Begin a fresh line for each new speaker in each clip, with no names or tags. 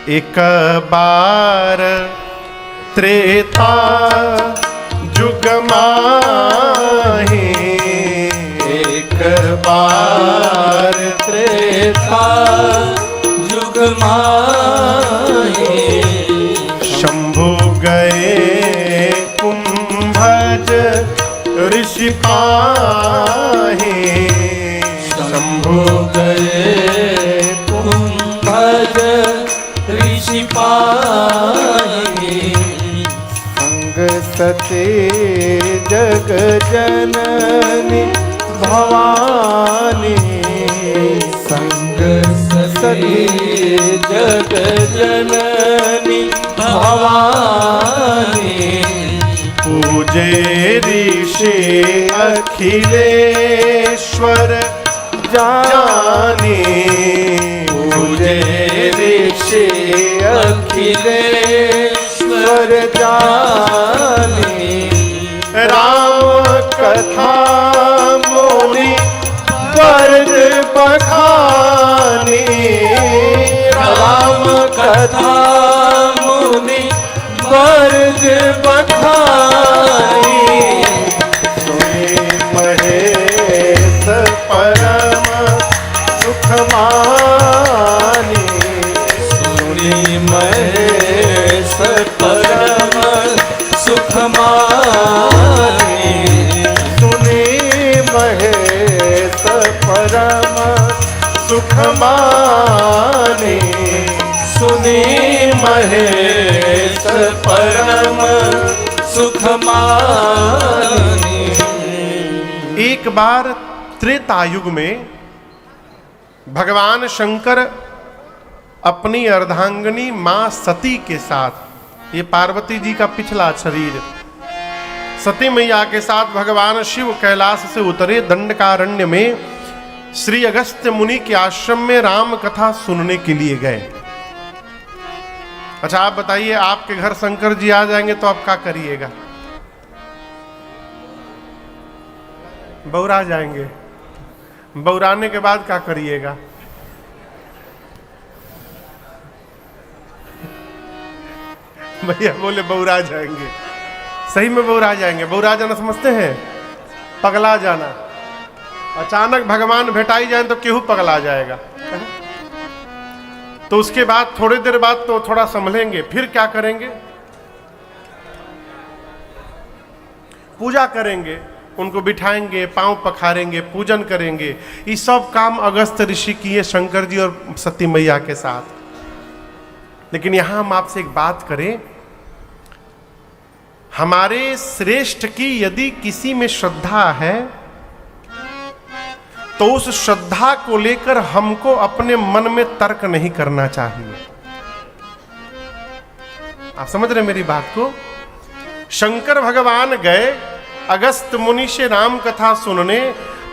एक बार त्रेता जुग माहे,
एक बार त्रेता जुग माहे,
शंभु गए कुंभज ऋषि पाहे,
शंभु गए कुंभज ऋषि पाहे,
संग सते जग जननी भवानी,
संग सते जग जननी भवानी,
पूजे ऋषि अखिलेश्वर जाने,
पूजे ऋषि अखिलेश्वर जाने,
राम कथा मोरी वर्ग बखानी,
राम कथा मुनि वर्ग बखानी,
सुने महेश परम सुख मानी,
सुनि महेश परम सुख मानी,
सुने महेश परम सुख मानी,
सुनि महेश परम सुख मानी।
एक बार त्रेतायुग में भगवान शंकर अपनी अर्धांगिनी मां सती के साथ, ये पार्वती जी का पिछला शरीर, सती मैया के साथ भगवान शिव कैलाश से उतरे दंडकारण्य में श्री अगस्त्य मुनि के आश्रम में राम कथा सुनने के लिए गए। अच्छा आप बताइए, आपके घर शंकर जी आ जाएंगे तो आप क्या करिएगा? बौरा जाएंगे। बौराने के बाद क्या करिएगा? भैया बोले बौरा जाएंगे। सही में बौरा जाएंगे। बौरा जाना समझते हैं? पगला जाना। अचानक भगवान भेटाई जाए तो केहू पगला जाएगा। तो उसके बाद थोड़ी देर बाद तो थोड़ा संभलेंगे, फिर क्या करेंगे? पूजा करेंगे, उनको बिठाएंगे, पांव पखारेंगे, पूजन करेंगे। ये सब काम अगस्त ऋषि किए शंकर जी और सती मैया के साथ। लेकिन यहां हम आपसे एक बात करें, हमारे श्रेष्ठ की यदि किसी में श्रद्धा है तो उस श्रद्धा को लेकर हमको अपने मन में तर्क नहीं करना चाहिए। आप समझ रहे मेरी बात को? शंकर भगवान गए अगस्त मुनि से राम कथा सुनने।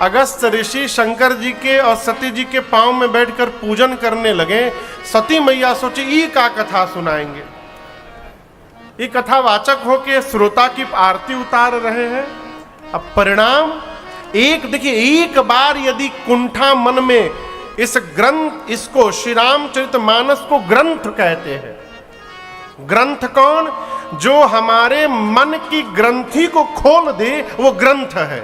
अगस्त ऋषि शंकर जी के और सती जी के पांव में बैठकर पूजन करने लगे। सती मैया सोची ये का कथा सुनाएंगे, ये कथावाचक हो के श्रोता की आरती उतार रहे हैं। अब परिणाम देखिए, एक बार यदि कुंठा मन में इस ग्रंथ, इसको श्री रामचरितमानस को ग्रंथ कहते हैं। ग्रंथ कौन? जो हमारे मन की ग्रंथि को खोल दे वो ग्रंथ है।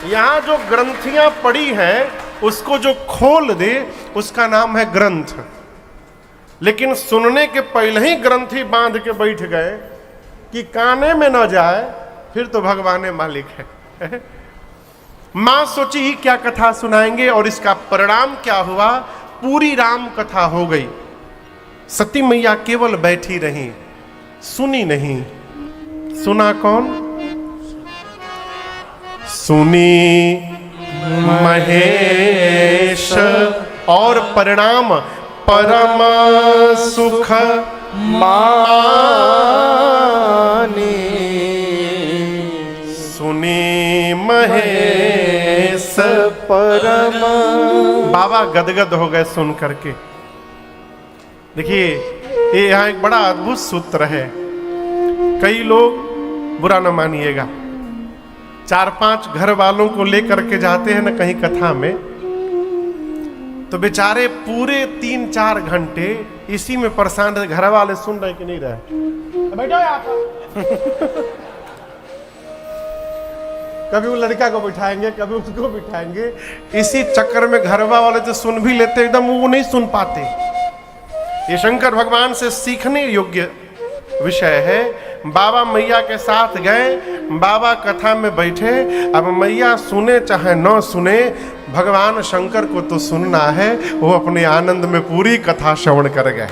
यहां जो ग्रंथियां पड़ी हैं उसको जो खोल दे उसका नाम है ग्रंथ। लेकिन सुनने के पहले ही ग्रंथि बांध के बैठ गए कि काने में न जाए, फिर तो भगवान मालिक है। मां सोची ही क्या कथा सुनाएंगे, और इसका परिणाम क्या हुआ? पूरी राम कथा हो गई। सती मैया केवल बैठी रही, सुनी नहीं। सुना कौन? सुनी महेश, और परिणाम परम सुख मानी। सुनी महेश परम। बाबा गदगद हो गए सुन करके। देखिए, ये यहाँ एक बड़ा अद्भुत सूत्र है। कई लोग, बुरा न मानिएगा, 4-5 घर वालों को लेकर के जाते हैं ना कहीं कथा में, तो बेचारे पूरे 3-4 घंटे इसी में परेशान रहे। घर वाले सुन रहे कि नहीं रहे, तो बैठो यहाँ पर। कभी वो लड़का को बिठाएंगे, कभी उसको बिठाएंगे। इसी चक्कर में घरवा वाले तो सुन भी लेते, एकदम वो नहीं सुन पाते। ये शंकर भगवान से सीखने योग्य विषय है। बाबा मैया के साथ गए, बाबा कथा में बैठे। अब मैया सुने चाहे न सुने, भगवान शंकर को तो सुनना है। वो अपने आनंद में पूरी कथा श्रवण कर गए।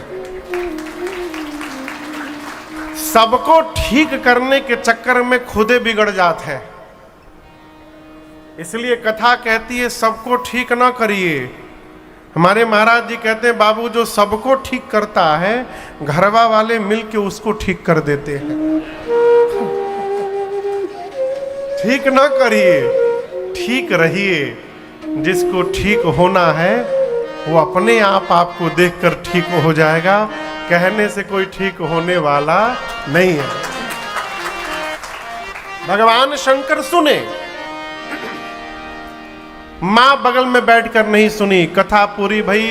सबको ठीक करने के चक्कर में खुदे बिगड़ जाते हैं। इसलिए कथा कहती है सबको ठीक ना करिए। हमारे महाराज जी कहते हैं बाबू जो सबको ठीक करता है, घरवा वाले मिलके उसको ठीक कर देते हैं। ठीक ना करिए, ठीक रहिए। जिसको ठीक होना है वो अपने आप आपको देखकर ठीक हो जाएगा। कहने से कोई ठीक होने वाला नहीं है। भगवान शंकर सुने, मां बगल में बैठकर नहीं सुनी। कथा पूरी भई।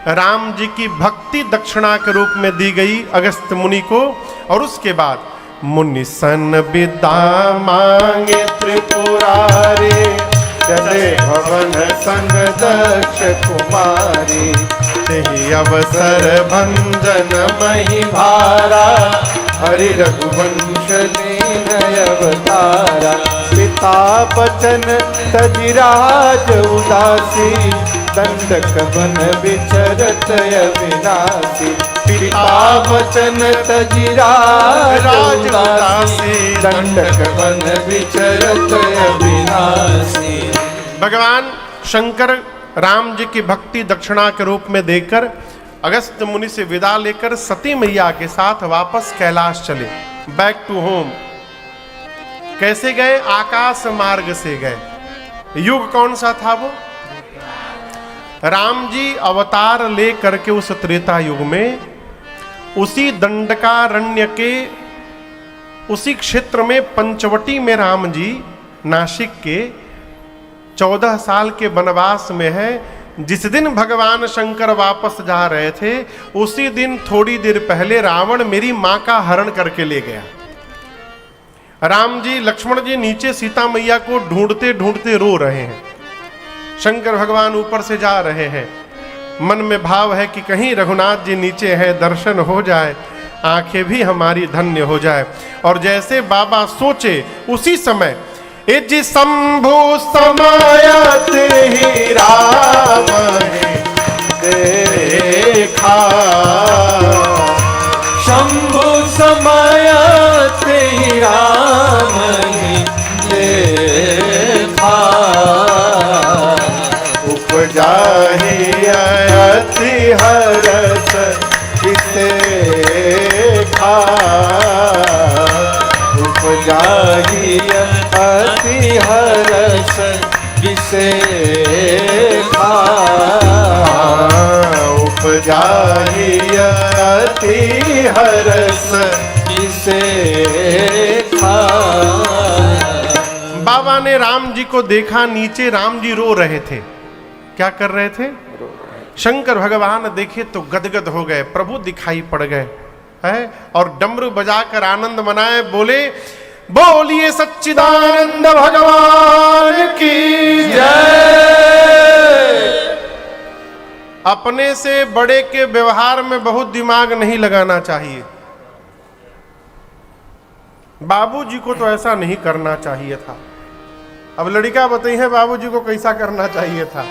राम जी की भक्ति दक्षिणा के रूप में दी गई अगस्त मुनि को। और उसके बाद मुनि सन विद्या मांगे
त्रिपुरारी, चले भवन संग दक्ष कुमारी।
तेहि अवसर
भंजन मही भारा, हरि रघुवंश लीन अवतारा। पिता बचन तजिराज उदासी, दंडक वन विचरत अविनाशी। पिता बचन तजिराज उदासी, दंडक वन विचरत अविनाशी।
भगवान शंकर राम जी की भक्ति दक्षिणा के रूप में देकर अगस्त मुनि से विदा लेकर सती मैया के साथ वापस कैलाश चले। Back to home. कैसे गए? आकाश मार्ग से गए। युग कौन सा था वो? राम जी अवतार ले करके उस त्रेता युग में उसी दंडकारण्य के उसी क्षेत्र में पंचवटी में राम जी नासिक के 14 साल के वनवास में है। जिस दिन भगवान शंकर वापस जा रहे थे उसी दिन थोड़ी देर पहले रावण मेरी मां का हरण करके ले गया। राम जी लक्ष्मण जी नीचे सीता मैया को ढूंढते ढूंढते रो रहे हैं। शंकर भगवान ऊपर से जा रहे हैं। मन में भाव है कि कहीं रघुनाथ जी नीचे है, दर्शन हो जाए, आंखें भी हमारी धन्य हो जाए। और जैसे बाबा सोचे उसी समय जी शंभु समायत ही राम देखा,
शंभु समायत ही राम देखा।
उपजा ही अति हरस किसे खा, उपजा ही अति हरस किसे खा। उपजा ही अति हरस किसे खा।
बाबा ने राम जी को देखा, नीचे राम जी रो रहे थे। क्या कर रहे थे? शंकर भगवान देखे तो गदगद हो गए, प्रभु दिखाई पड़ गए है और डमरू बजाकर आनंद मनाए। बोले बोलिए सच्चिदानंद भगवान की
जय।
अपने से बड़े के व्यवहार में बहुत दिमाग नहीं लगाना चाहिए। बाबूजी को तो ऐसा नहीं करना चाहिए था। अब लड़का बताइए बाबूजी को कैसा करना चाहिए था।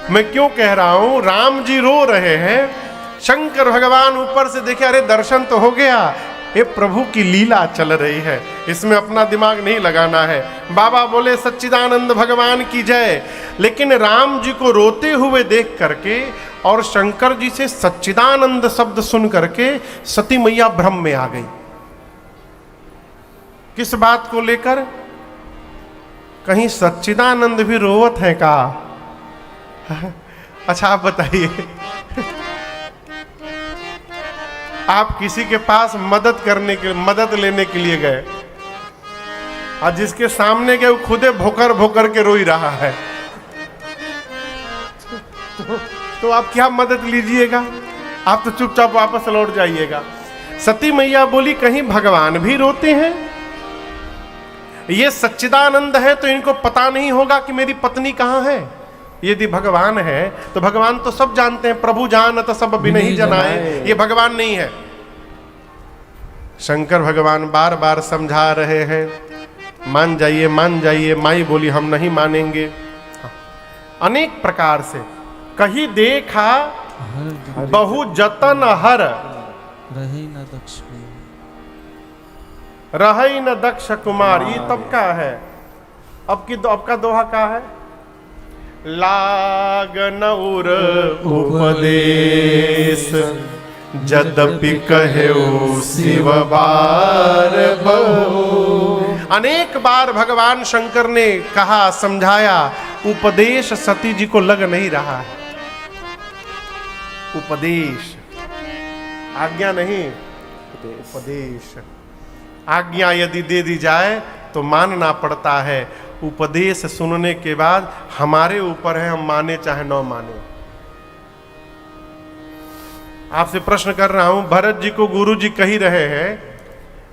मैं क्यों कह रहा हूं? राम जी रो रहे हैं, शंकर भगवान ऊपर से देखे, अरे दर्शन तो हो गया, ये प्रभु की लीला चल रही है, इसमें अपना दिमाग नहीं लगाना है। बाबा बोले सच्चिदानंद भगवान की जय। लेकिन राम जी को रोते हुए देख करके और शंकर जी से सच्चिदानंद शब्द सुन करके सती मैया भ्रम में आ गई। किस बात को लेकर? कहीं सच्चिदानंद भी रोवत है का? अच्छा आप बताइए, आप किसी के पास मदद लेने के लिए गए, और जिसके सामने के वो खुदे भोकर भोकर के रोई रहा है, तो आप क्या मदद लीजिएगा? आप तो चुपचाप वापस लौट जाइएगा। सती मैया बोली कहीं भगवान भी रोते हैं? ये सच्चिदानंद है तो इनको पता नहीं होगा कि मेरी पत्नी कहां है। यदि भगवान है तो भगवान तो सब जानते हैं, प्रभु जानत सब बिनहि जनाए, ये भगवान नहीं है। शंकर भगवान बार बार समझा रहे हैं, मान जाइए मान जाइए। माई बोली हम नहीं मानेंगे। अनेक प्रकार से कहीं देखा बहु जतन हर
रहे न दक्ष
रही न दक्ष कुमार। ये तब का है, अब का दोहा का है? लागन उर उपदेश जदपि कहो शिव बार बहु। अनेक बार भगवान शंकर ने कहा, समझाया, उपदेश सती जी को लग नहीं रहा है। उपदेश, आज्ञा नहीं, उपदेश। आज्ञा यदि दे दी जाए तो मानना पड़ता है। उपदेश सुनने के बाद हमारे ऊपर है, हम माने चाहे न माने। आपसे प्रश्न कर रहा हूं, भरत जी को गुरु जी कह ही रहे हैं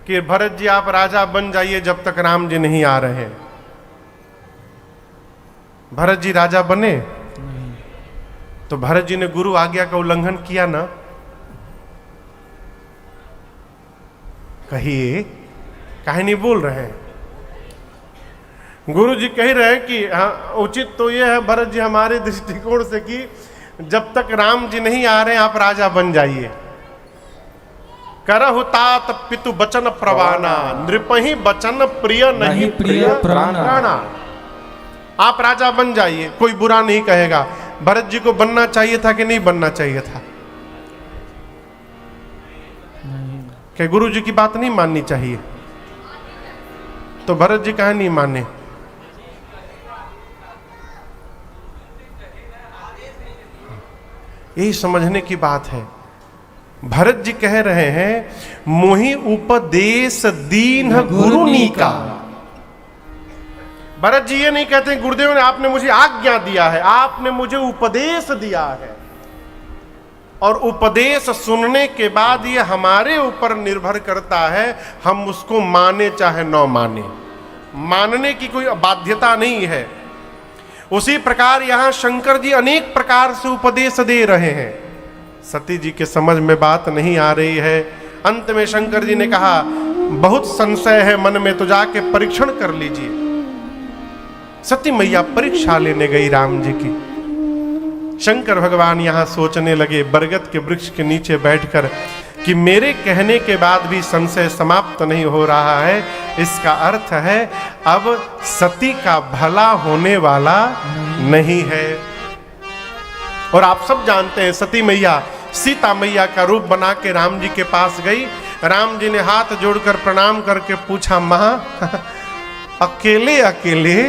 कि भरत जी आप राजा बन जाइए जब तक राम जी नहीं आ रहे। भरत जी राजा बने? तो भरत जी ने गुरु आज्ञा का उल्लंघन किया ना? कहिए, काहे नहीं बोल रहे हैं? गुरु जी कह रहे हैं कि हाँ, उचित तो यह है भरत जी हमारे दृष्टिकोण से कि जब तक राम जी नहीं आ रहे आप राजा बन जाइए। करहु तात पितु बचन प्रवाना, नृपहि बचन प्रिय नहीं प्रिय प्राणा। आप राजा बन जाइए, कोई बुरा नहीं कहेगा। भरत जी को बनना चाहिए था कि नहीं बनना चाहिए था? क्या गुरु जी की बात नहीं माननी चाहिए? तो भरत जी कहा नहीं माने? यही समझने की बात है। भरत जी कह रहे हैं, मोहि उपदेश दीन गुरु नीका। भरत जी ये नहीं कहते गुरुदेव ने आपने मुझे आज्ञा दिया है, आपने मुझे उपदेश दिया है। और उपदेश सुनने के बाद ये हमारे ऊपर निर्भर करता है, हम उसको माने चाहे न माने। मानने की कोई बाध्यता नहीं है। उसी प्रकार यहां शंकर जी अनेक प्रकार से उपदेश दे रहे हैं। सती जी के समझ में बात नहीं आ रही है। अंत में शंकर जी ने कहा, बहुत संशय है मन में, तो जाके परीक्षण कर लीजिए। सती मैया परीक्षा लेने गई राम जी की। शंकर भगवान यहां सोचने लगे बरगद के वृक्ष के नीचे बैठकर कि मेरे कहने के बाद भी संशय समाप्त नहीं हो रहा है। इसका अर्थ है अब सती का भला होने वाला नहीं है। और आप सब जानते हैं सती मैया सीता मैया का रूप बना के राम जी के पास गई। राम जी ने हाथ जोड़कर प्रणाम करके पूछा, मां अकेले अकेले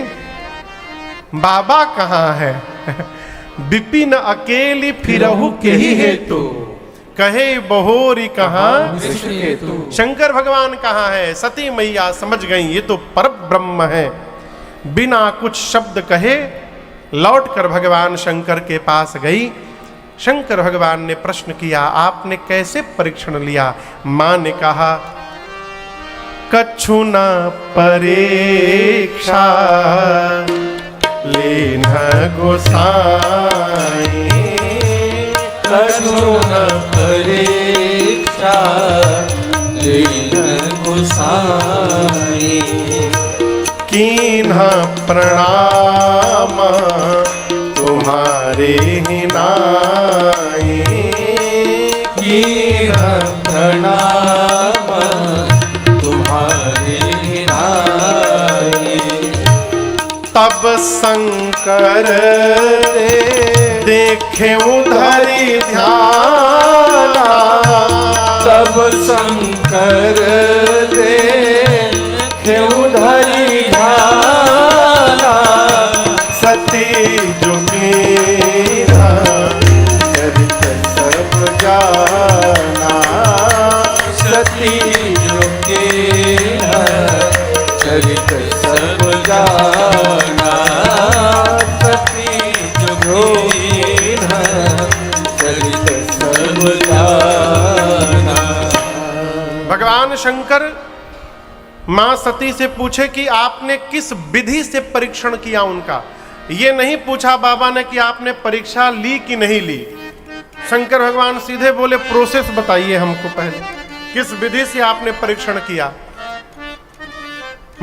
बाबा कहाँ है? विपिन अकेली फिरहु के ही हेतु, कहे बहोरी कहाँ शंकर भगवान कहाँ है? सती मैया समझ गई ये तो पर ब्रह्म है। बिना कुछ शब्द कहे लौटकर भगवान शंकर के पास गई। शंकर भगवान ने प्रश्न किया, आपने कैसे परीक्षण लिया? मां ने कहा, कछु न परीक्षा लेन गोसाई,
कछु न परीक्षा लेन गोसाई,
कीन्हा प्रणाम तुम्हारे ही नाई,
कीन्हा प्रणाम तुम्हारे ही नाई।
तब शंकर देखे उधरी ध्याना,
तब शंकर देखे उधरी ध्याना,
सती जो मीरा चरित सब जाना,
सती जो के चरित
शंकर मां सती से पूछे कि आपने किस विधि से परीक्षण किया उनका। ये नहीं पूछा बाबा ने कि आपने परीक्षा ली कि नहीं ली। शंकर भगवान सीधे बोले प्रोसेस बताइए हमको पहले, किस विधि से आपने परीक्षण किया।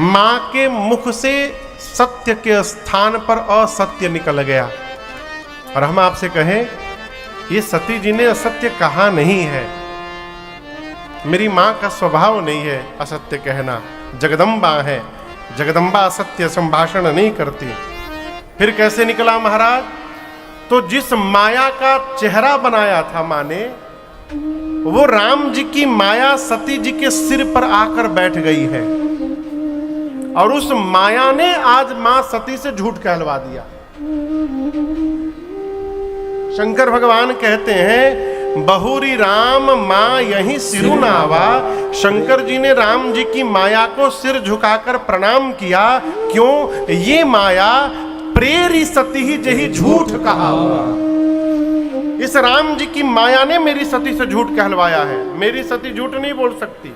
मां के मुख से सत्य के स्थान पर असत्य निकल गया। और हम आपसे कहें, ये सती जी ने असत्य कहा नहीं है। मेरी मां का स्वभाव नहीं है असत्य कहना, जगदम्बा है, जगदम्बा असत्य संभाषण नहीं करती। फिर कैसे निकला महाराज? तो जिस माया का चेहरा बनाया था मां ने, वो राम जी की माया सती जी के सिर पर आकर बैठ गई है। और उस माया ने आज मां सती से झूठ कहलवा दिया। शंकर भगवान कहते हैं, बहुरी राम मां यहीं सिरुनावा। शंकर जी ने राम जी की माया को सिर झुकाकर प्रणाम किया। क्यों? ये माया प्रेरी सती ही जही झूठ कहा हुआ। इस राम जी की माया ने मेरी सती से झूठ कहलवाया है। मेरी सती झूठ नहीं बोल सकती।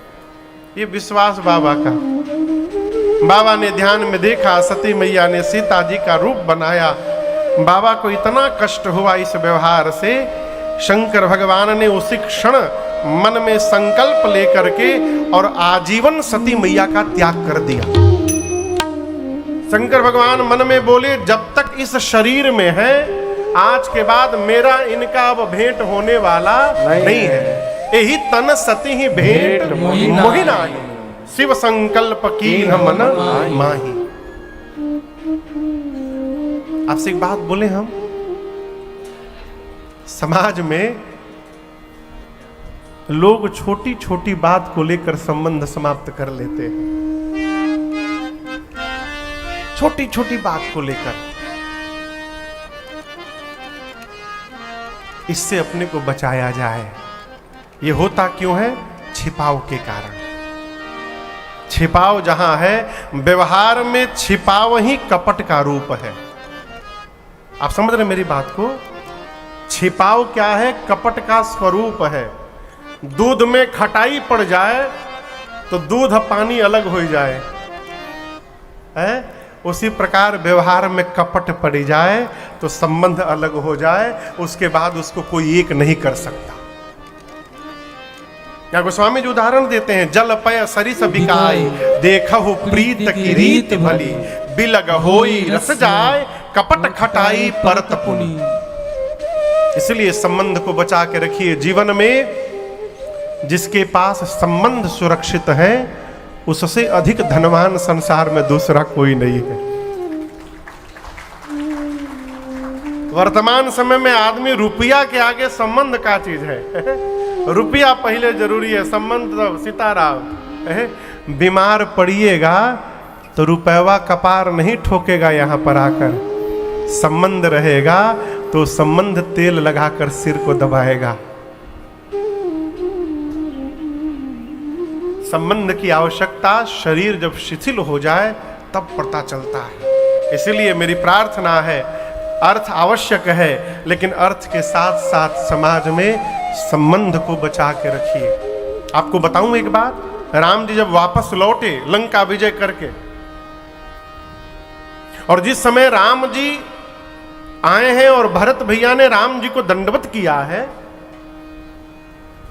ये विश्वास बाबा का। बाबा ने ध्यान में देखा, सती मैया ने सीता जी का रूप बनाया। बाबा को इतना कष्ट हुआ इस व्यवहार से, शंकर भगवान ने उसी क्षण मन में संकल्प लेकर के और आजीवन सती मैया का त्याग कर दिया। शंकर भगवान मन में बोले, जब तक इस शरीर में है, आज के बाद मेरा इनका अब भेंट होने वाला नहीं है। यही तन सती ही भेंट मोहि नाही, शिव संकल्प कीन्ह मन माही। आपसे एक बात बोले, हम समाज में लोग छोटी छोटी बात को लेकर संबंध समाप्त कर लेते हैं। छोटी छोटी बात को लेकर। इससे अपने को बचाया जाए। ये होता क्यों है? छिपाव के कारण। छिपाव जहां है, व्यवहार में छिपाव ही कपट का रूप है। आप समझ रहे मेरी बात को? छिपाव क्या है? कपट का स्वरूप है। दूध में खटाई पड़ जाए तो दूध पानी अलग हो जाए, है? उसी प्रकार व्यवहार में कपट पड़ जाए तो संबंध अलग हो जाए, उसके बाद उसको कोई एक नहीं कर सकता। या गोस्वामी जी उदाहरण देते हैं, जल पय सरिस बिकाई, देखहु प्रीत की रीत भली, बिलग होई रस जाय, कपट खटाई परत पुनी। इसलिए संबंध को बचा के रखिए। जीवन में जिसके पास संबंध सुरक्षित है, उससे अधिक धनवान संसार में दूसरा कोई नहीं है। वर्तमान समय में आदमी रुपया के आगे संबंध का चीज है। रुपया पहले जरूरी है, संबंध तो सीताराम। बीमार पड़िएगा तो रुपया कपार नहीं ठोकेगा। यहां पर आकर संबंध रहेगा तो संबंध तेल लगाकर सिर को दबाएगा। संबंध की आवश्यकता शरीर जब शिथिल हो जाए तब पता चलता है। इसलिए मेरी प्रार्थना है, अर्थ आवश्यक है, लेकिन अर्थ के साथ साथ समाज में संबंध को बचा के रखिए। आपको बताऊं एक बात, राम जी जब वापस लौटे लंका विजय करके, और जिस समय राम जी आए हैं और भरत भैया ने राम जी को दंडवत किया है,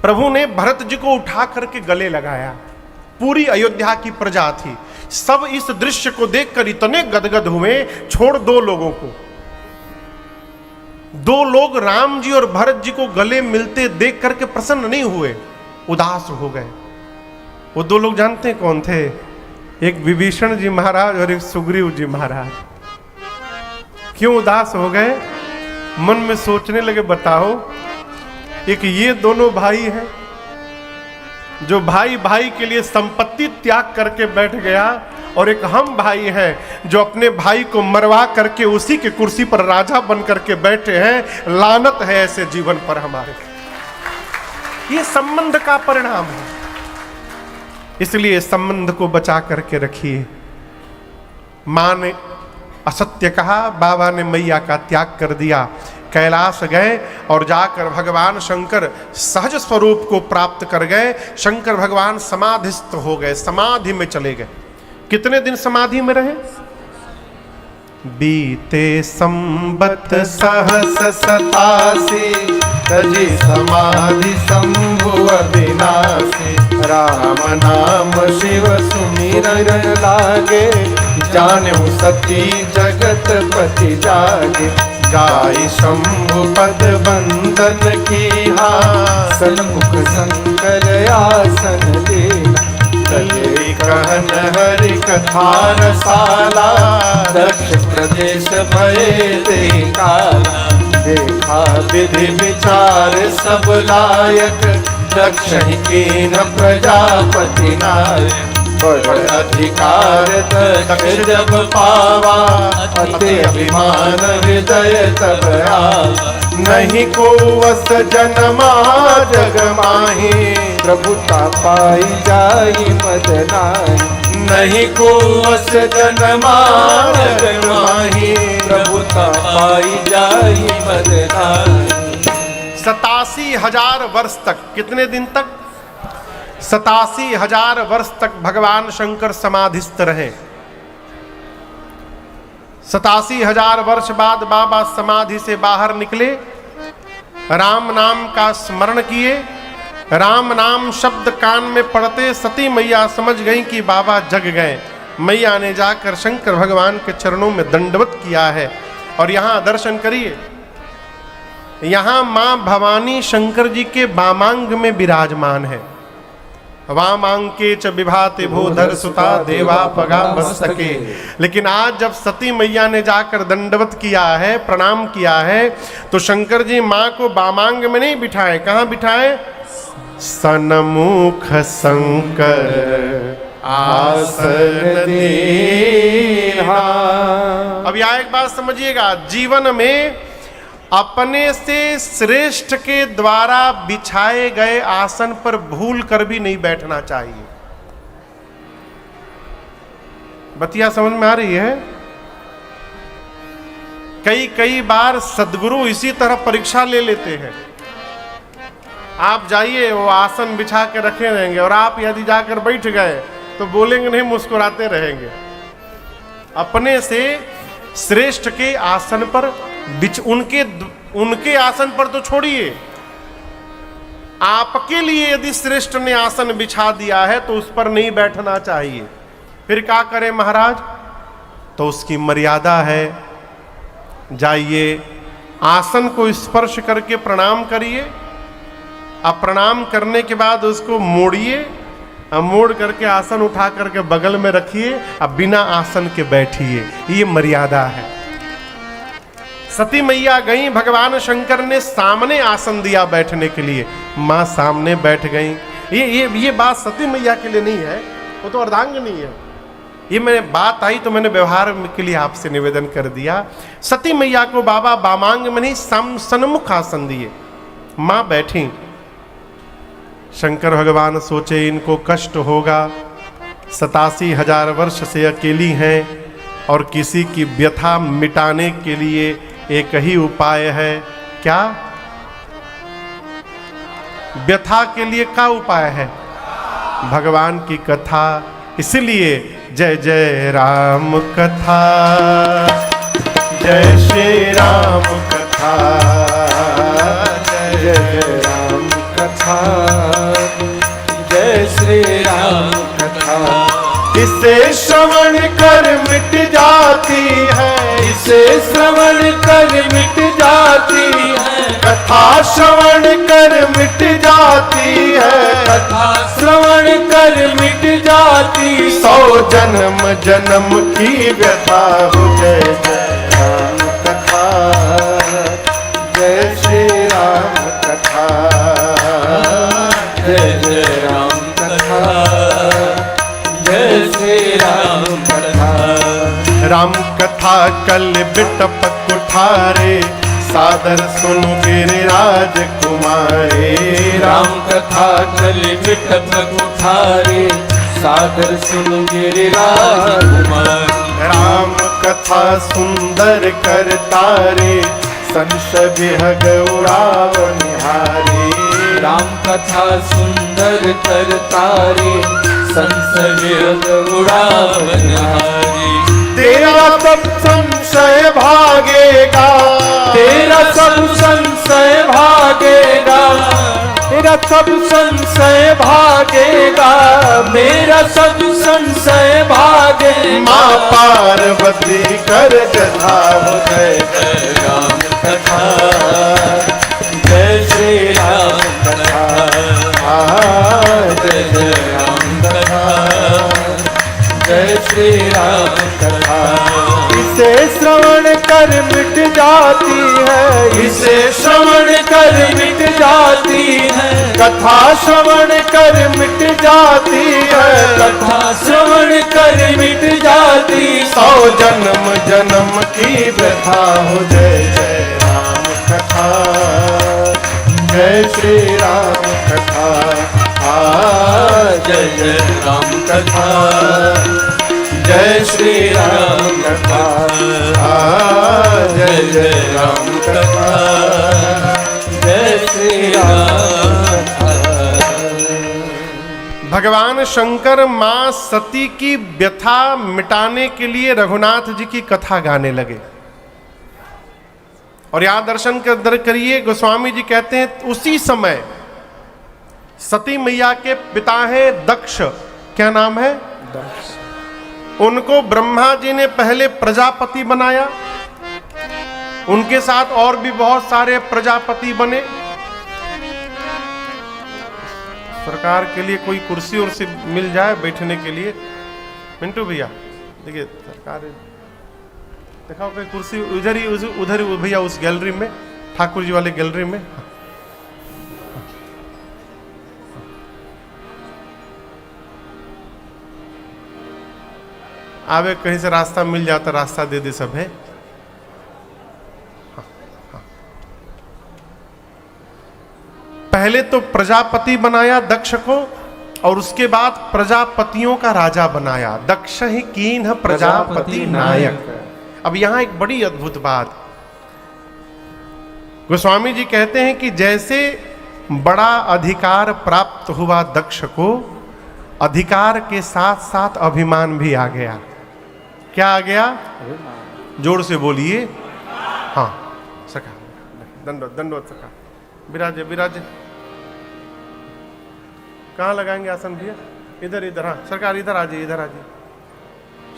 प्रभु ने भरत जी को उठा करके गले लगाया। पूरी अयोध्या की प्रजा थी, सब इस दृश्य को देखकर इतने गदगद हुए। छोड़ दो लोगों को, दो लोग राम जी और भरत जी को गले मिलते देख करके प्रसन्न नहीं हुए, उदास हो गए। वो दो लोग जानते हैं कौन थे? एक विभीषण जी महाराज और एक सुग्रीव जी महाराज। क्यों उदास हो गए? मन में सोचने लगे, बताओ, एक ये दोनों भाई हैं जो भाई भाई के लिए संपत्ति त्याग करके बैठ गया, और एक हम भाई हैं जो अपने भाई को मरवा करके उसी के कुर्सी पर राजा बन करके बैठे हैं। लानत है ऐसे जीवन पर हमारे। ये संबंध का परिणाम है। इसलिए संबंध को बचा करके रखिए। मां ने असत्य कहा, बाबा ने मैया का त्याग कर दिया। कैलाश गए और जाकर भगवान शंकर सहज स्वरूप को प्राप्त कर गए। शंकर भगवान समाधिस्थ हो गए, समाधि में चले गए। कितने दिन समाधि में रहे? बीते संबत
सहस 87 तजी समाधि शंभु अविनाशी। राम नाम शिव सुमिरन लागे, जान्यू सती जगत पति जागे। गाय शंभु पद बंदन कीहा, सन्मुख शंकर आसन देना। चले कहन हरि कथा रसाला, दक्ष प्रदेश भये देखा। देखा विधि विचार सब लायक, दक्ष ही कीन प्रजापति नायक। बड़ अधिकार दक्ष जब पावा, अति अभिमान हृदय तब आवा। नहीं को वस जनमा जग माही, प्रभुता पाई जाई मद नाही। नहीं को वस जनमा जग माही, प्रभुता पाई जाई मद नाही।
87,000 वर्ष तक, कितने दिन तक? 87,000 वर्ष तक भगवान शंकर समाधिस्थ रहे। 87,000 वर्ष बाद बाबा समाधि से बाहर निकले, राम नाम का स्मरण किए। राम नाम शब्द कान में पड़ते सती मैया समझ गई कि बाबा जग गए। मैया ने जाकर शंकर भगवान के चरणों में दंडवत किया है। और यहाँ दर्शन करिए, यहाँ माँ भवानी शंकर जी के वामांग में विराजमान है। वामांके च विभाते भूधर सुता देवा पगा मस्तके। लेकिन आज जब सती मैया ने जाकर दंडवत किया है, प्रणाम किया है, तो शंकर जी माँ को वामांग में नहीं बिठाए। कहाँ बिठाए? सन्मुख शंकर आसन दीन्हा। अब यहाँ एक बात समझिएगा, जीवन में अपने से श्रेष्ठ के द्वारा बिछाए गए आसन पर भूल कर भी नहीं बैठना चाहिए। बतिया समझ में आ रही है? कई बार सद्गुरु इसी तरह परीक्षा ले लेते हैं। आप जाइए, वो आसन बिछा के रखे रहेंगे और आप यदि जाकर बैठ गए तो बोलेंगे नहीं, मुस्कुराते रहेंगे। अपने से श्रेष्ठ के आसन पर उनके आसन पर तो छोड़िए, आपके लिए यदि श्रेष्ठ ने आसन बिछा दिया है तो उस पर नहीं बैठना चाहिए। फिर क्या करें महाराज? तो उसकी मर्यादा है। जाइए, आसन को स्पर्श करके प्रणाम करिए। अब प्रणाम करने के बाद उसको मोड़िए, अब मोड़ करके आसन उठा करके बगल में रखिए, अब बिना आसन के बैठिए। ये मर्यादा है। सती मैया गई, भगवान शंकर ने सामने आसन दिया बैठने के लिए, माँ सामने बैठ गई। ये बात सती मैया के लिए नहीं है, वो तो अर्धांगिनी है। ये मैंने बात आई तो मैंने व्यवहार के लिए आपसे निवेदन कर दिया। सती मैया को बाबा वामांग में नहीं सन्मुख आसन दिए, माँ बैठी। शंकर भगवान सोचे इनको कष्ट होगा, 87,000 वर्ष से अकेली हैं और किसी की व्यथा मिटाने के लिए एक ही उपाय है। क्या? व्यथा के लिए क्या उपाय है? भगवान की कथा। इसलिए जय जय राम कथा,
जय श्री राम कथा, जय जय राम कथा, जय श्री राम कथा। इसे श्रवण कर मिट जाती है, इसे श्रवण कर मिट जाती है, कथा श्रवण कर मिट जाती है, कथा श्रवण कर मिट जाती। 100 जन्म जन्म की व्यथा हो। जय जय राम कथा, जय श्री राम कथा, जय जय राम कथा, जय श्री राम कथा। राम कथा कल बिटप कुठारे, सादर सुनु गिरिराज कुमारे। राम कथा कल बिटप कुठारे, सादर सुनु गिरिराज कुमारे। राम कथा सुंदर कर तारे, संशय विहग उड़ावनिहारी।
राम कथा सुंदर करतारी, संशय उड़ावनिहारी।
तेरा सब संशय भागेगा,
तेरा सब संशय भागेगा,
तेरा सब संशय भागेगा,
मेरा सब संशय भागे।
माँ पार्वती कर जथा हो जय
जय राम कथा, जय श्री राम कथा, जय जय राम कथा, जय श्री राम कथा।
इसे श्रवण कर मिट जाती है,
इसे श्रवण कर मिट जाती है,
कथा श्रवण कर मिट जाती है,
कथा श्रवण कर मिट जाती।
100 जन्म जन्म की व्यथा हो जय जय राम कथा, जय श्री राम कथा,
जय जय राम कथा, जय श्री राम कथा,
जय
जय जय राम कथा, जय श्री राम कथा।
भगवान शंकर मां सती की व्यथा मिटाने के लिए रघुनाथ जी की कथा गाने लगे। और यहां दर्शन के अंदर करिए, गोस्वामी जी कहते हैं उसी समय सती मैया के पिता हैं दक्ष, क्या नाम है?
दक्ष।
उनको ब्रह्मा जी ने पहले प्रजापति बनाया, उनके साथ और भी बहुत सारे प्रजापति बने। सरकार के लिए कोई कुर्सी उर्सी मिल जाए बैठने के लिए। मिंटू भैया देखिए, सरकार दिखाओ कोई कुर्सी, उधर ही उधर भैया उस गैलरी में, ठाकुर जी वाले गैलरी में। आवे कहीं से रास्ता मिल जाता, रास्ता दे दे सब है। पहले तो प्रजापति बनाया दक्ष को, और उसके बाद प्रजापतियों का राजा बनाया। दक्ष ही कीन्ह प्रजापति नायक। अब यहां एक बड़ी अद्भुत बात, गोस्वामी जी कहते हैं कि जैसे बड़ा अधिकार प्राप्त हुआ दक्ष को, अधिकार के साथ साथ अभिमान भी आ गया। क्या आ गया? जोर से बोलिए। हाँ सखा, दंडोत दंडोत सखा, विराजे विराजे। कहाँ लगाएंगे आसन भैया? इधर इधर, हाँ सरकार इधर आ जाइए, इधर आ जाइए।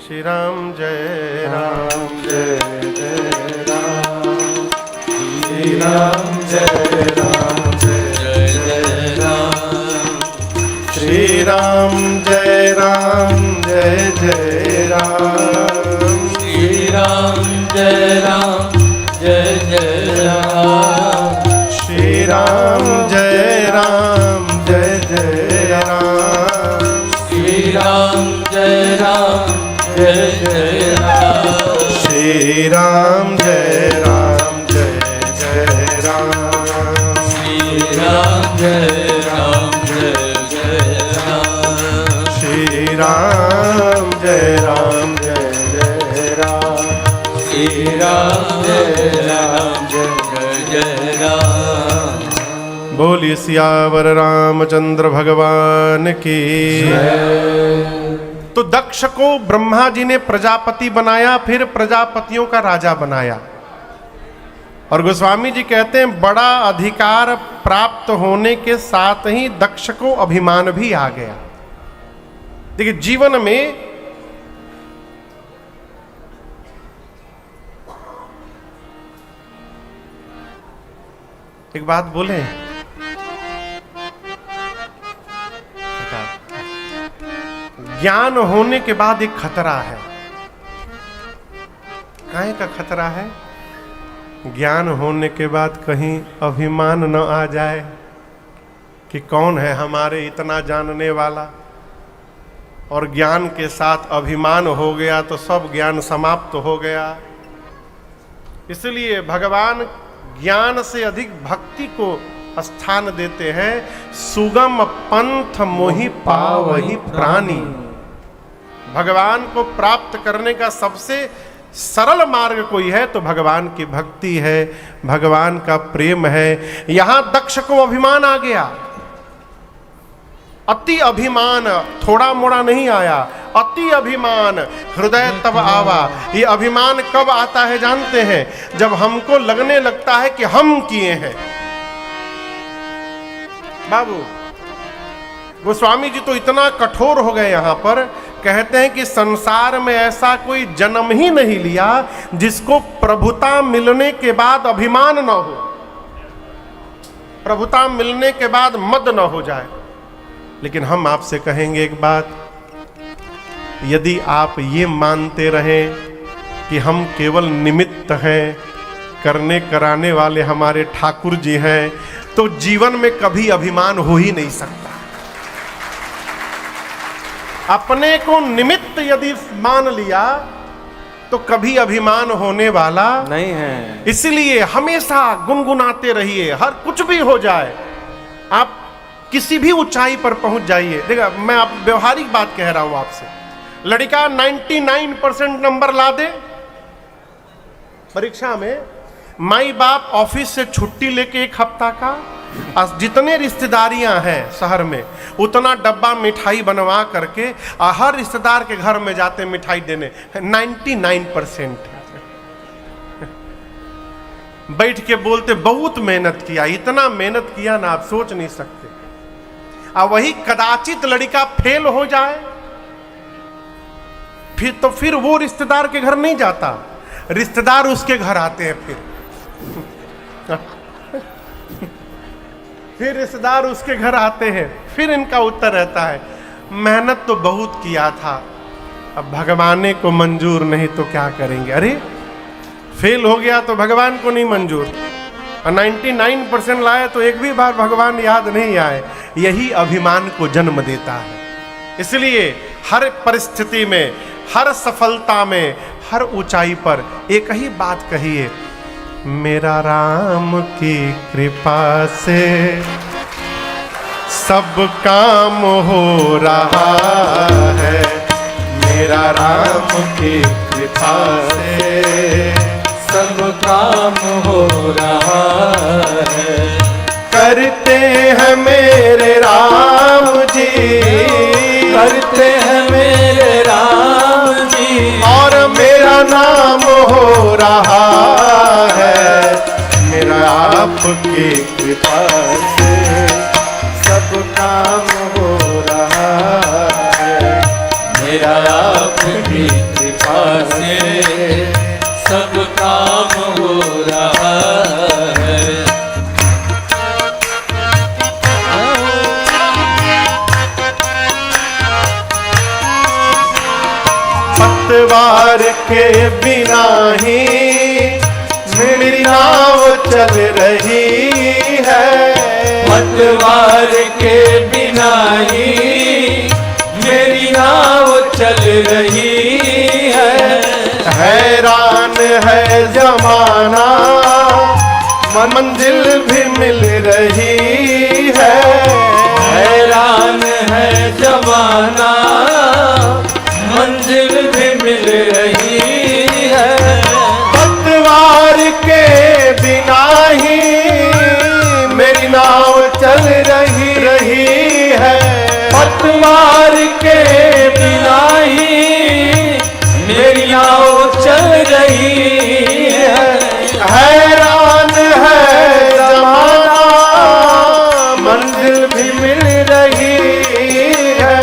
श्री राम जय राम
जय जय राम, श्री राम जय राम
जय जय राम,
श्री राम जय राम जय जय राम,
श्री राम जय राम जय जय राम,
श्री राम जय राम जय जय राम,
श्री राम जय राम जय जय राम,
श्री राम जय राम जय जय राम,
श्री राम जय राम जय जय राम,
श्री राम जय राम जय जय राम,
श्री राम जय राम जय जय राम।
बोलिए सियावर रामचंद्र भगवान की। तो दक्ष को ब्रह्मा जी ने प्रजापति बनाया, फिर प्रजापतियों का राजा बनाया। और गोस्वामी जी कहते हैं बड़ा अधिकार प्राप्त होने के साथ ही दक्ष को अभिमान भी आ गया। देखिए जीवन में एक बात बोले, ज्ञान होने के बाद एक खतरा है। काहे का खतरा है? ज्ञान होने के बाद कहीं अभिमान न आ जाए कि कौन है हमारे इतना जानने वाला, और ज्ञान के साथ अभिमान हो गया तो सब ज्ञान समाप्त हो गया। इसलिए भगवान ज्ञान से अधिक भक्ति को स्थान देते हैं। सुगम पंथ मोहि पावहि प्राणी। भगवान को प्राप्त करने का सबसे सरल मार्ग कोई है तो भगवान की भक्ति है, भगवान का प्रेम है। यहां दक्ष को अभिमान आ गया, अति अभिमान, थोड़ा मोड़ा नहीं आया, अति अभिमान, हृदय तब आवा। ये अभिमान कब आता है जानते हैं? जब हमको लगने लगता है कि हम किए हैं। बाबू गोस्वामी जी तो इतना कठोर हो गए यहां पर, कहते हैं कि संसार में ऐसा कोई जन्म ही नहीं लिया जिसको प्रभुता मिलने के बाद अभिमान न हो, प्रभुता मिलने के बाद मद न हो जाए। लेकिन हम आपसे कहेंगे एक बात, यदि आप ये मानते रहें कि हम केवल निमित्त हैं, करने कराने वाले हमारे ठाकुर जी हैं, तो जीवन में कभी अभिमान हो ही नहीं सकता। अपने को निमित्त यदि मान लिया तो कभी अभिमान होने वाला
नहीं है।
इसलिए हमेशा गुनगुनाते रहिए, हर कुछ भी हो जाए, आप किसी भी ऊंचाई पर पहुंच जाइए। देखा, मैं आप व्यवहारिक बात कह रहा हूं आपसे। लड़का 99% नंबर ला दे परीक्षा में, माई बाप ऑफिस से छुट्टी लेके एक हफ्ता का, जितने रिश्तेदारियां हैं शहर में उतना डब्बा मिठाई बनवा करके हर रिश्तेदार के घर में जाते मिठाई देने। 99% बैठ के बोलते बहुत मेहनत किया, इतना मेहनत किया ना आप सोच नहीं सकते। अब वही कदाचित लड़का फेल हो जाए फिर वो रिश्तेदार के घर नहीं जाता, रिश्तेदार उसके घर आते हैं। फिर रिश्तेदार उसके घर आते हैं, फिर इनका उत्तर रहता है मेहनत तो बहुत किया था, अब भगवान को मंजूर नहीं तो क्या करेंगे। अरे फेल हो गया तो भगवान को नहीं मंजूर, और 99% लाए तो एक भी बार भगवान याद नहीं आए। यही अभिमान को जन्म देता है। इसलिए हर परिस्थिति में, हर सफलता में, हर ऊंचाई पर एक ही बात कहिए, मेरा राम की कृपा से सब काम हो रहा है, मेरा राम की कृपा से
सब काम हो रहा है।
करते हैं मेरे राम जी,
करते हैं मेरे राम जी,
और मेरा नाम हो रहा है, मेरा आपकी कृपा से सब काम हो रहा है,
मेरा आपकी कृपा से सब काम हो रहा है।
पतवार के बिना ही मेरी नाव चल रही है,
पतवार के बिना ही मेरी नाव चल रही है।
हैरान है जमाना मंजिल भी मिल रही है,
हैरान है जमाना मंजिल भी मिल रही है।
पतवार के बिना ही मेरी नाव चल रही है,
पतवार के बिना ही मेरी नाव चल रही है।
हैरान है जमाना मंजिल भी मिल रही है,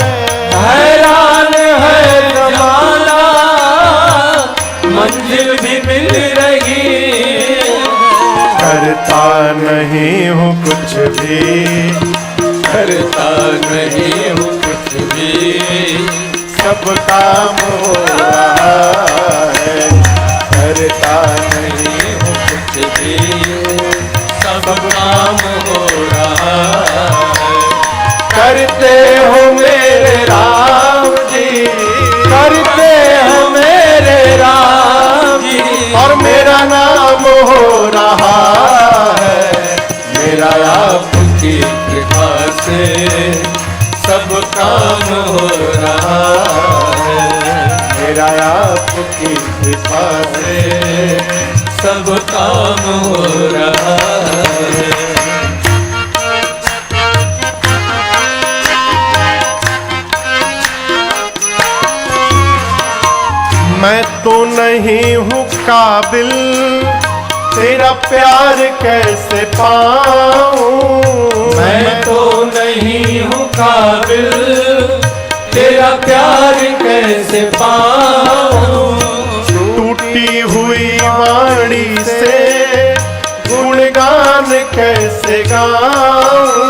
हैरान है जमाना मंजिल भी मिल रही है।
करता नहीं हूँ कुछ भी,
करता नहीं हूँ कुछ भी,
सब काम हो रहा है, करता नहीं हूँ
कुछ भी सब काम हो रहा है।
करते हो मेरे राम जी, करते हो मेरे राम जी, और मेरा नाम हो रहा है, मेरा
आपकी कृपा से सब काम हो रहा है, मेरा आपकी कृपा से
सब काम हो रहा है।
मैं तो नहीं हूँ काबिल, तेरा प्यार कैसे पाऊं।
मैं तो नहीं हूँ काबिल, तेरा प्यार कैसे पाऊं।
टूटी हुई वाणी से गुणगान कैसे गाऊं।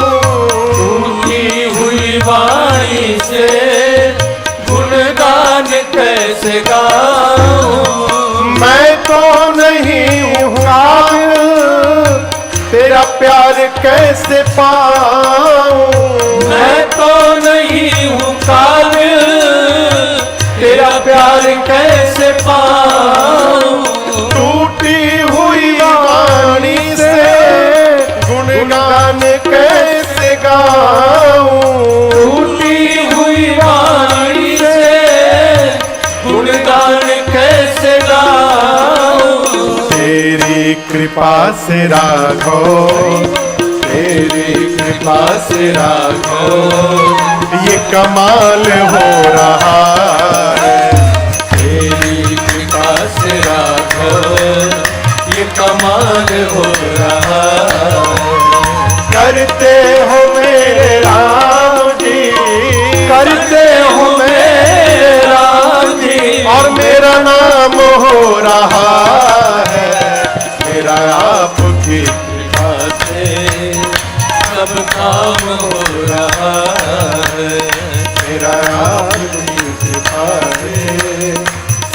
टूटी हुई वाणी से गुणगान कैसे गाऊं।
मैं तो नहीं हूँ काबिल, तेरा प्यार कैसे पाऊं।
मैं तो नहीं हूँ काबिल, तेरा प्यार कैसे पाऊं।
टूटी हुई वाणी से गुणगान कैसे गाऊं।
टूटी हुई वाणी से गुणगान कैसे गाऊं।
तेरी कृपा से राघव,
तेरी कृपा से राघो,
ये कमाल हो रहा है।
तेरी कृपा से राघो, ये कमाल हो रहा है।
करते हो मेरे राम जी,
करते हो मेरे राम जी,
और मेरा नाम हो रहा है। मेरा आपकी
कृपा से सब काम हो रहा है।
मेरा आपकी कृपा से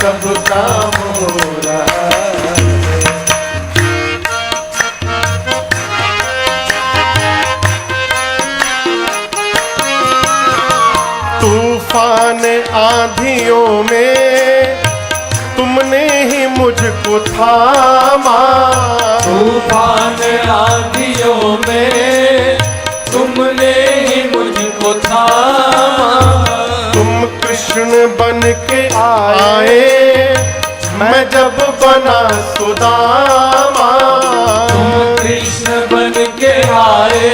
सब काम हो रहा है। तूफान आंधियों में तुमने ही मुझको थामा।
तूफान आंधियों में तुमने ही मुझको थामा।
तुम कृष्ण बन के आए, मैं जब बना सुदामा।
तुम कृष्ण बन के आए,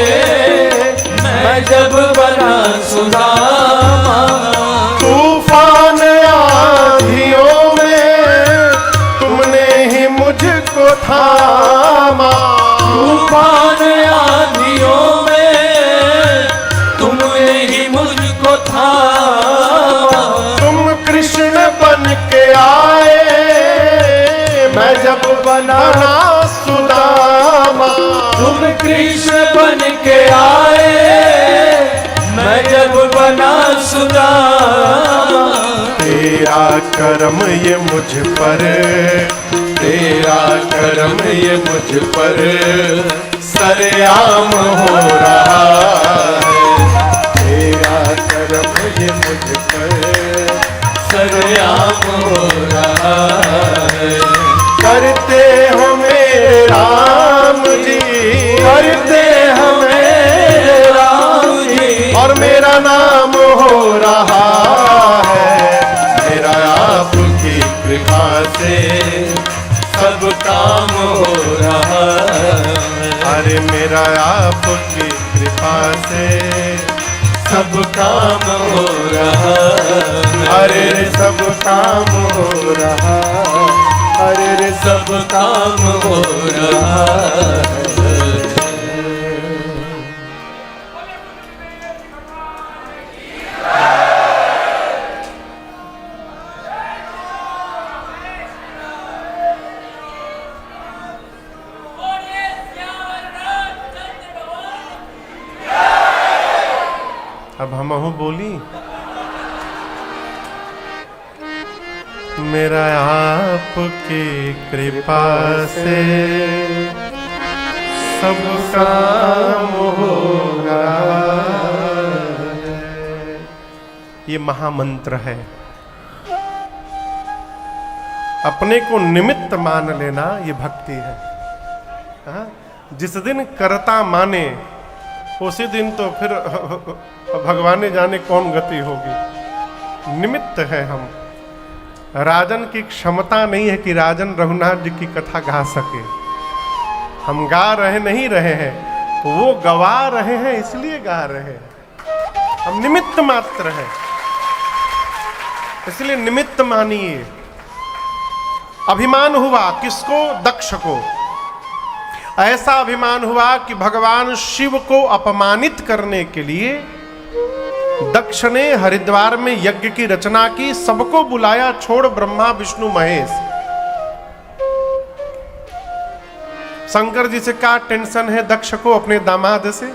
मैं जब बना सुदामा।
तूफान आंधियों में तुमने ही मुझको थामा।
तूफान आंधियों में तुमने ही मुझको थामा।
तुम कृष्ण बन के आए, मैं जब बना सुदामा।
तुम कृष्ण बन के आए, मैं जब बना सुदामा।
तेरा करम ये मुझ पर, तेरा करम ये मुझ पर सरेआम हो रहा है। तेरा करम ये मुझ पर
सरेआम हो रहा है।
करते हो मेरे राम जी, करते हो मेरे
राम जी,
और मेरा नाम हो रहा है। मेरा आपकी कृपा से
सब काम हो रहा है।
अरे मेरा आपकी कृपा से
सब काम हो रहा है।
अरे रे सब काम हो रहा, अरे रे
सब काम हो रहा है।
अब हमहू बोली, मेरा आपकी कृपा से सब काम हो रहा है। ये महामंत्र है। अपने को निमित्त मान लेना ये भक्ति है। हाँ? जिस दिन करता माने उसी दिन तो फिर भगवान ने जाने कौन गति होगी। निमित्त है हम। राजन की क्षमता नहीं है कि राजन रघुनाथ जी की कथा गा सके। हम गा रहे नहीं रहे हैं, वो गवा रहे हैं इसलिए गा रहे हैं। हम निमित्त मात्र हैं, इसलिए निमित्त मानिए। अभिमान हुआ किसको? दक्ष को। ऐसा अभिमान हुआ कि भगवान शिव को अपमानित करने के लिए दक्ष ने हरिद्वार में यज्ञ की रचना की, सबको बुलाया छोड़ ब्रह्मा विष्णु महेश। शंकर जी से क्या टेंशन है दक्ष को अपने दामाद से?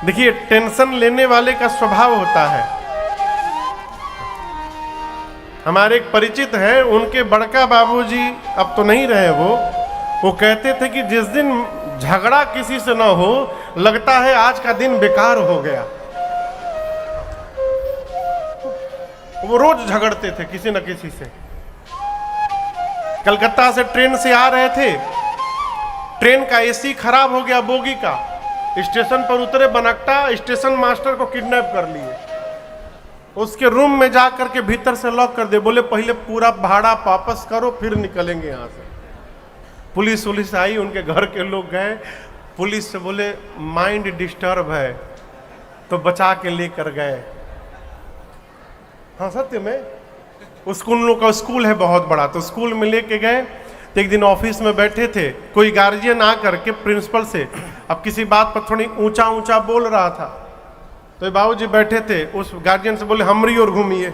देखिए, टेंशन लेने वाले का स्वभाव होता है। हमारे एक परिचित है, उनके बड़का बाबूजी अब तो नहीं रहे, वो कहते थे कि जिस दिन झगड़ा किसी से ना हो, लगता है आज का दिन बेकार हो गया। वो रोज झगड़ते थे किसी न किसी से। कलकत्ता से ट्रेन से आ रहे थे, ट्रेन का एसी खराब हो गया बोगी का। स्टेशन पर उतरे, बनकटा स्टेशन मास्टर को किडनैप कर लिए, उसके रूम में जाकर के भीतर से लॉक कर दे। बोले पहले पूरा भाड़ा वापस करो फिर निकलेंगे यहां से। पुलिस आई, उनके घर के लोग गए, पुलिस से बोले माइंड डिस्टर्ब है, तो बचा के लेकर गए। हाँ सत्य में, उन लोग का स्कूल है बहुत बड़ा, तो स्कूल में लेके गए। तो एक दिन ऑफिस में बैठे थे, कोई गार्जियन आ करके प्रिंसिपल से अब किसी बात पर थोड़ी ऊंचा ऊंचा बोल रहा था, तो बाबूजी बैठे थे, उस गार्जियन से बोले हमरी ओर घूमिए,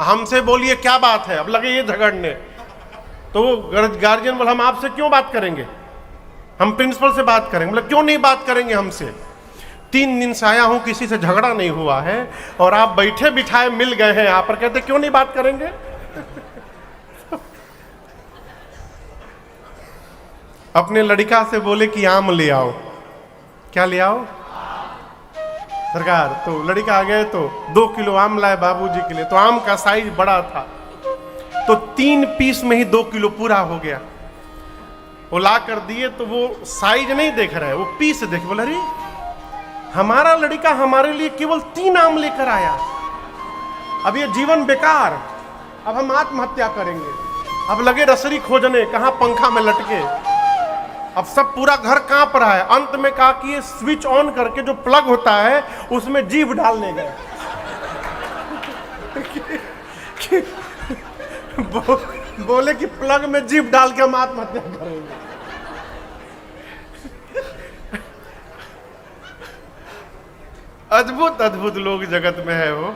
हमसे बोलिए क्या बात है। अब लगे ये झगड़ने, तो वो गार्जियन बोला हम आपसे क्यों बात करेंगे, हम प्रिंसिपल से बात करेंगे। बोले क्यों नहीं बात करेंगे हमसे, 3 दिन से आया हूं, किसी से झगड़ा नहीं हुआ है और आप बैठे बिठाए मिल गए हैं यहाँ पर, कहते क्यों नहीं बात करेंगे। अपने लड़का से बोले कि आम ले आओ। क्या ले आओ सरकार? तो लड़का आ गए तो 2 किलो आम लाए बाबूजी के लिए। तो आम का साइज बड़ा था, तो 3 पीस में ही 2 किलो पूरा हो गया। वो ला कर दिए, तो वो साइज नहीं देख रहे, वो पीस देख, बोला अरे हमारा लड़का हमारे लिए केवल 3 आम लेकर आया, अब ये जीवन बेकार, अब हम आत्महत्या करेंगे। अब लगे रसरी खोजने, कहां पंखा में लटके, अब सब पूरा घर कांप रहा है। अंत में कहा कि ये स्विच ऑन करके जो प्लग होता है उसमें जीभ डालने गए। बोले कि प्लग में जीभ डाल के हम आत्महत्या करेंगे। अद्भुत अद्भुत लोग जगत में है वो।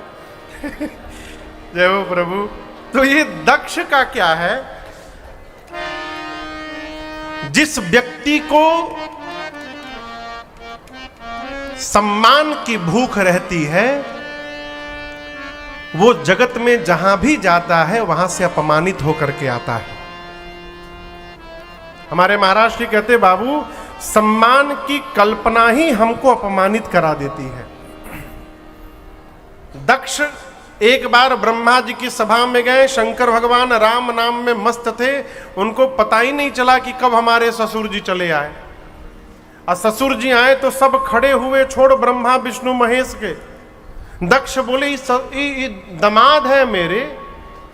जय हो प्रभु। तो ये दक्ष का क्या है? जिस व्यक्ति को सम्मान की भूख रहती है, वो जगत में जहां भी जाता है वहां से अपमानित होकर के आता है। हमारे महाराज जी कहते बाबू, सम्मान की कल्पना ही हमको अपमानित करा देती है। दक्ष एक बार ब्रह्मा जी की सभा में गए, शंकर भगवान राम नाम में मस्त थे, उनको पता ही नहीं चला कि कब हमारे ससुर जी चले आए। और ससुर जी आए तो सब खड़े हुए, छोड़ ब्रह्मा विष्णु महेश के। दक्ष बोले ये दामाद है मेरे,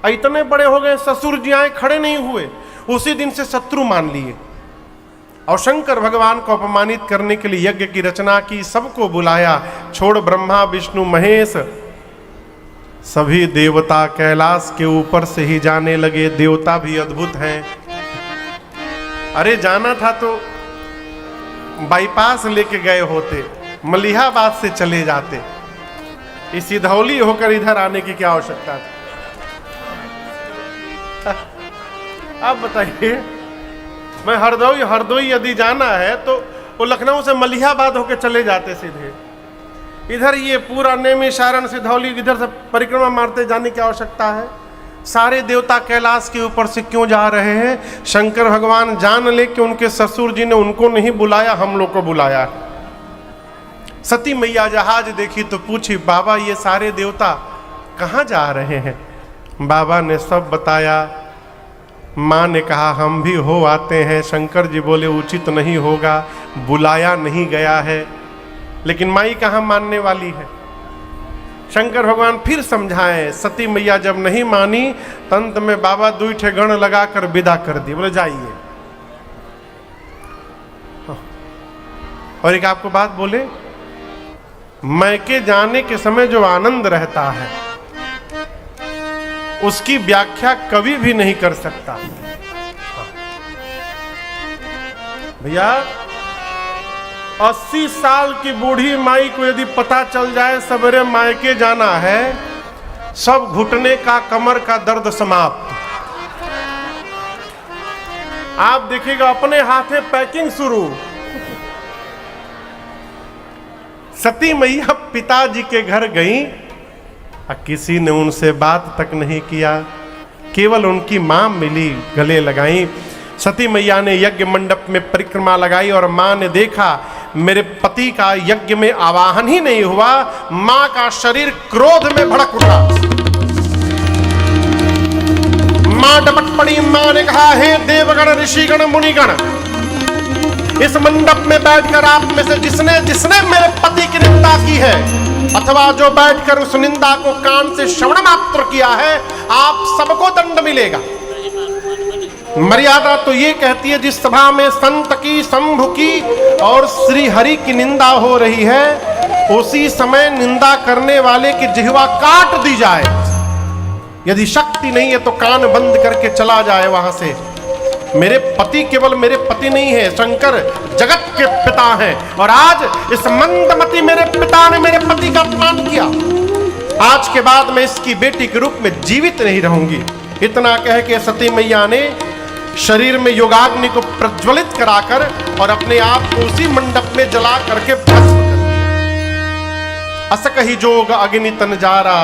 इतने बड़े हो गए, ससुर जी आए खड़े नहीं हुए। उसी दिन से शत्रु मान लिए और शंकर भगवान को अपमानित करने के लिए यज्ञ की रचना की, सबको बुलाया, छोड़ ब्रह्मा विष्णु महेश। सभी देवता कैलाश के ऊपर से ही जाने लगे, देवता भी अद्भुत हैं। अरे जाना था तो बाईपास लेके गए होते, मलिहाबाद से चले जाते, इस सिधौली होकर इधर आने की क्या आवश्यकता थी? आप बताइए, मैं हरदोई यदि जाना है तो वो लखनऊ से मलिहाबाद होकर चले जाते सीधे, इधर ये पूरा नेमिशारण सिधौली इधर से परिक्रमा मारते जाने की आवश्यकता है? सारे देवता कैलाश के ऊपर से क्यों जा रहे हैं? शंकर भगवान जान ले कि उनके ससुर जी ने उनको नहीं बुलाया, हम लोग को बुलाया है। सती मैया जहाज देखी तो पूछी, बाबा ये सारे देवता कहाँ जा रहे हैं? बाबा ने सब बताया। माँ ने कहा हम भी हो आते हैं। शंकर जी बोले उचित नहीं होगा, बुलाया नहीं गया है। लेकिन माई कहाँ मानने वाली है? शंकर भगवान फिर समझाएं। सती मैया जब नहीं मानी तो अंत में बाबा 2 ठे गण लगाकर विदा कर दिए, बोले जाइए। और एक आपको बात बोले, मैके जाने के समय जो आनंद रहता है उसकी व्याख्या कभी भी नहीं कर सकता। भैया 80 साल की बूढ़ी माई को यदि पता चल जाए सवेरे मायके जाना है, सब घुटने का कमर का दर्द समाप्त। आप देखिएगा अपने हाथे पैकिंग शुरू। सती मैया पिताजी के घर गई, किसी ने उनसे बात तक नहीं किया, केवल उनकी मां मिली, गले लगाई। सती मैया ने यज्ञ मंडप में परिक्रमा लगाई और मां ने देखा मेरे पति का यज्ञ में आवाहन ही नहीं हुआ। मां का शरीर क्रोध में भड़क उठा। मां डपट पड़ी। मां ने कहा, हे देवगण, ऋषिगण, मुनिगण, इस मंडप में बैठकर आप में से जिसने जिसने मेरे पति की निंदा की है अथवा जो बैठकर उस निंदा को कान से श्रवण मात्र किया है, आप सबको दंड मिलेगा। मर्यादा तो ये कहती है जिस सभा में संत की, शंभु की और श्री हरि की निंदा हो रही है, उसी समय निंदा करने वाले की जिह्वा काट दी जाए। यदि शक्ति नहीं है तो कान बंद करके चला जाए वहां से। मेरे पति केवल मेरे पति नहीं है, शंकर जगत के पिता हैं। और आज इस मंदमती मेरे पिता ने मेरे पति का अपमान किया। आज के बाद मैं इसकी बेटी के रूप में जीवित नहीं रहूंगी। इतना कह के सती मैया ने शरीर में योगाग्नि को प्रज्वलित कराकर और अपने आप को उसी मंडप में जला करके भस्म कर दिया। असक ही जोग अग्नि तन जारा,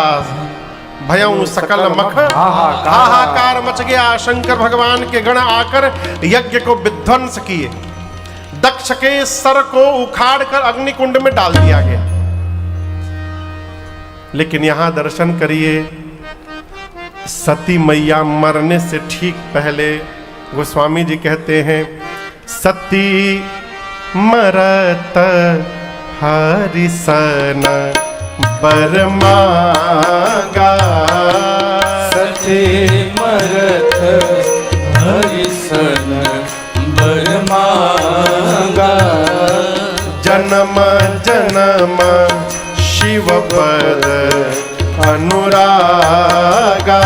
भयं सकल मख हाहाकार मच गया। शंकर भगवान के गण आकर यज्ञ को विध्वंस किए। दक्ष के सर को उखाड़कर अग्निकुंड में डाल दिया गया। लेकिन यहां दर्शन करिए, सती मैया मरने से ठीक पहले गोस्वामी जी कहते हैं, सती मरत हरिसन बर मांगा।
सती मरत हरिसन बर मांगा।
जन्म जन्म शिव पद अनुरागा।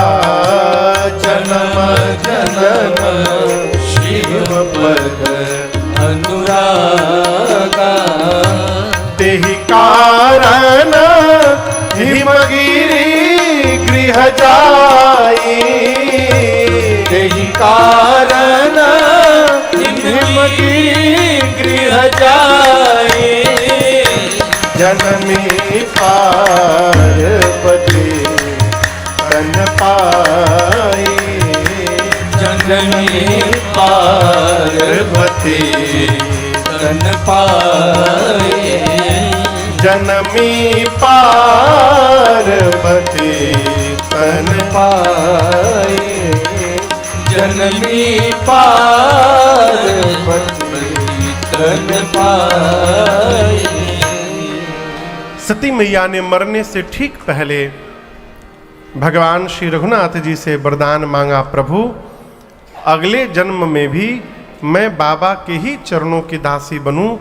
जन्म जन्म शिव पद अनुरागा।
तेहि कारण हिमगिरी गृह जाई।
तेहि कारण हिमगिरी गृह जाई।
जननी पार्वती तन पाई।
जननी पार्वती तन पाई।
जनमी पार्वती तन
पाई। जननी पार्वती तन पाई।
सती मैया ने मरने से ठीक पहले भगवान श्री रघुनाथ जी से वरदान मांगा, प्रभु अगले जन्म में भी मैं बाबा के ही चरणों की दासी बनूं।